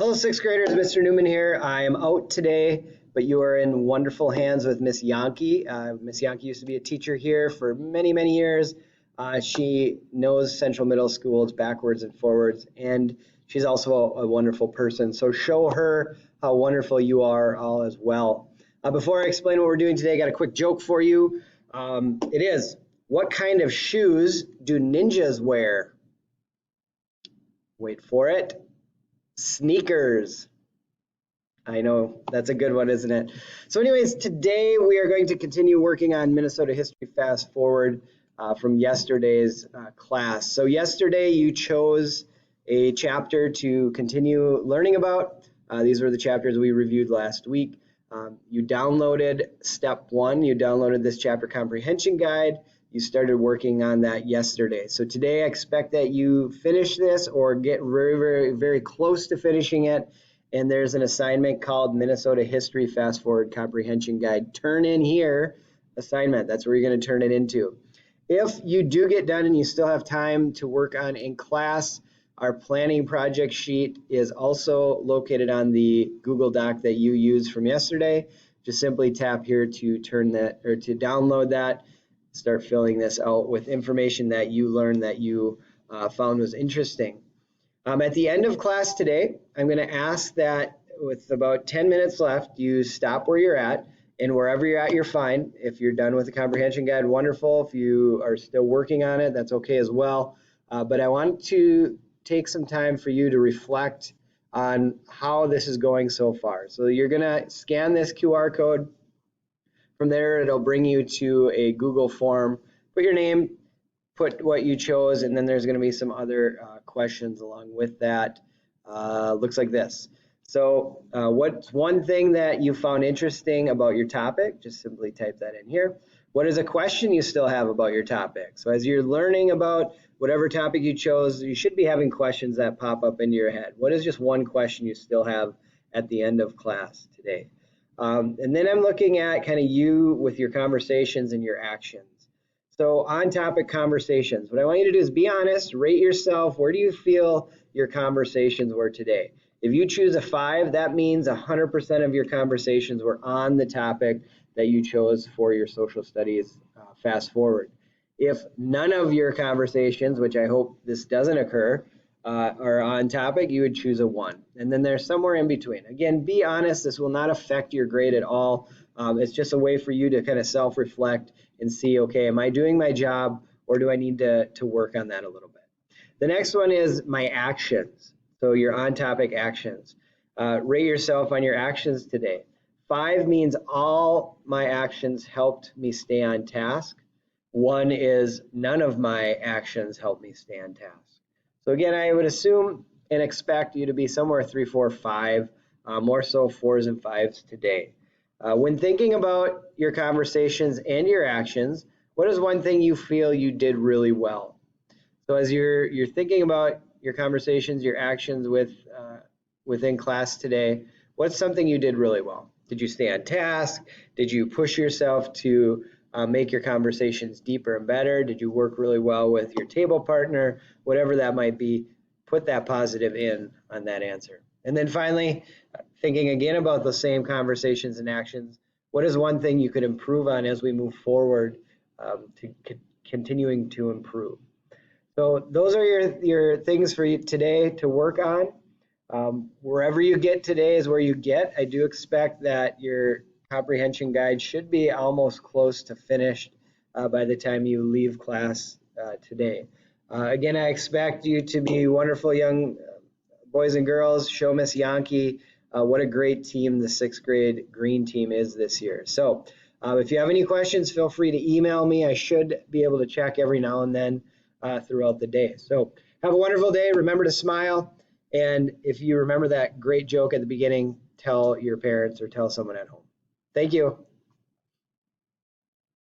Hello, sixth graders. Mr. Newman here. I am out today, but you are in wonderful hands with Miss Yankee. Miss Yankee used to be a teacher here for many, many years. She knows Central Middle Schools backwards and forwards, and she's also a wonderful person. So show her how wonderful you are all as well. Before I explain what we're doing today, I got a quick joke for you. It is, what kind of shoes do ninjas wear? Wait for it. Sneakers. I know, that's a good one, isn't it? So anyways, today we are going to continue working on Minnesota History Fast Forward from yesterday's class. So yesterday you chose a chapter to continue learning about. These were the chapters we reviewed last week. You downloaded step 1, you downloaded this chapter comprehension guide. You started working on that yesterday. So today I expect that you finish this or get very, very, very close to finishing it. And there's an assignment called Minnesota History Fast Forward Comprehension Guide. Turn in here assignment. That's where you're going to turn it into. If you do get done and you still have time to work on in class, our planning project sheet is also located on the Google Doc that you used from yesterday. Just simply tap here to turn that or to download that. Start filling this out with information that you learned that you found was interesting. At the end of class today, I'm going to ask that with about 10 minutes left, you stop where you're at, and wherever you're at, you're fine. If you're done with the comprehension guide, wonderful. If you are still working on it, that's okay as well. But I want to take some time for you to reflect on how this is going so far. So you're going to scan this QR code. From there, it'll bring you to a Google form. Put your name, put what you chose, and then there's going to be some other questions along with that. Looks like this. So what's one thing that you found interesting about your topic? Just simply type that in here. What is a question you still have about your topic? So as you're learning about whatever topic you chose, you should be having questions that pop up into your head. What is just one question you still have at the end of class today? And then I'm looking at kind of you with your conversations and your actions. So on topic conversations, what I want you to do is be honest, rate yourself. Where do you feel your conversations were today? If you choose a 5, that means 100% of your conversations were on the topic that you chose for your social studies fast forward. If none of your conversations, which I hope this doesn't occur, are on topic, you would choose a 1. And then there's somewhere in between. Again, be honest. This will not affect your grade at all. It's just a way for you to kind of self-reflect and see, okay, am I doing my job, or do I need to work on that a little bit? The next one is my actions. So your on-topic actions. Rate yourself on your actions today. 5 means all my actions helped me stay on task. 1 is none of my actions helped me stay on task. So again, I would assume and expect you to be somewhere 3, 4, 5, more so 4s and 5s today. When thinking about your conversations and your actions, what is one thing you feel you did really well? So as you're thinking about your conversations, your actions within class today, what's something you did really well? Did you stay on task? Did you push yourself to make your conversations deeper and better? Did you work really well with your table partner? Whatever that might be, put that positive in on that answer. And then finally, thinking again about the same conversations and actions, what is one thing you could improve on as we move forward to continuing to improve? So those are your things for you today to work on. Wherever you get today is where you get. I do expect that your comprehension guide should be almost close to finished by the time you leave class today. Again, I expect you to be wonderful young boys and girls. Show Miss Yankee what a great team the 6th grade green team is this year. So if you have any questions, feel free to email me. I should be able to check every now and then throughout the day. So have a wonderful day. Remember to smile. And if you remember that great joke at the beginning, tell your parents or tell someone at home. Thank you.